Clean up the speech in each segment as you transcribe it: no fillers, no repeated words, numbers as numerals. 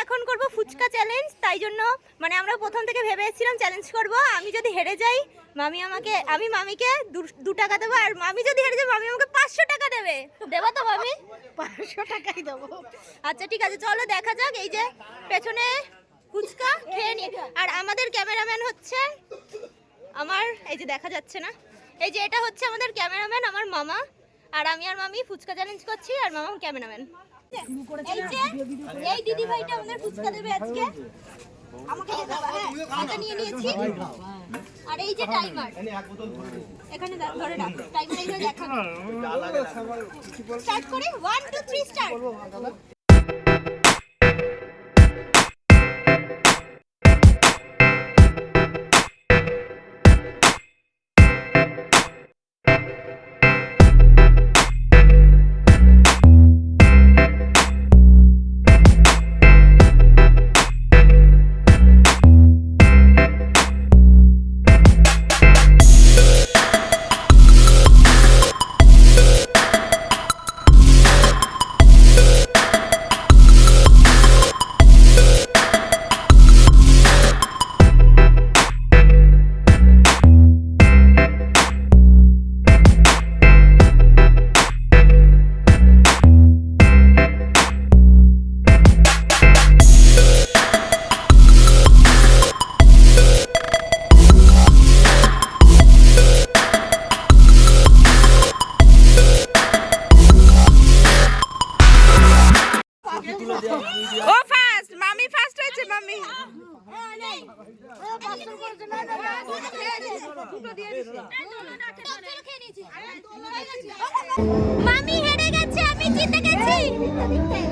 এখন করব ফুচকা চ্যালেঞ্জ, তাই জন্য মানে আমরা প্রথম থেকে ভেবে এসেছিলাম চ্যালেঞ্জ করব। আমি যদি হেরে যাই আমি মামিকে 2 টাকা দেবো, আর মামি যদি হেরে যায় মামি আমাকে 500 টাকা দেবে। দেবো তো মামি? 500 টাকাই দেবো। আচ্ছা ঠিক আছে, চলো দেখা যাক। এই যে পেছনে ফুচকা খেয়ে নি। আর আমাদের ক্যামেরাম্যান হচ্ছে আমার, এই যে দেখা যাচ্ছে না, এই যে এটা হচ্ছে আমাদের ক্যামেরাম্যান আমার মামা। আর আমি আর মামি ফুচকা চ্যালেঞ্জ করছি, আর মামা ক্যামেরাম্যান। এই যে এই দিদি ভাইটা আমাদের ফুচকা দেবে আজকে, আমাকে দেবে। হ্যাঁ, এটা নিয়ে নিয়েছি। আর এই যে টাইমার, এখানে ধরে রাখ টাইমার, এইভাবে দেখাবো। স্টার্ট করি, 1 2 3 স্টার্ট। ও ফার্স্ট, মামি ফার্স্ট হয়েছে। মামি মামি হেরে গেছে, আমি জিতে গেছি।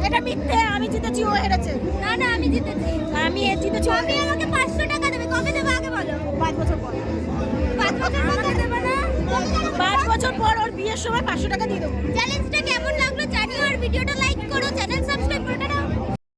এটা মিথ্যে, আমি জিতেছি, ও হেরেছে। না না, আমি জিতেছি। আমি জিতেছি। মামি আমাকে 500 টাকা দেবে। কবে দেবে আগে বলো? 5 বছর পর। 5 বছর পর দেবে না? 5 বছর পর ওর বিয়ের সময় 500 টাকা দিয়ে দেবো। চ্যালেঞ্জটা কেমন লাগলো জানিও, আর ভিডিওটা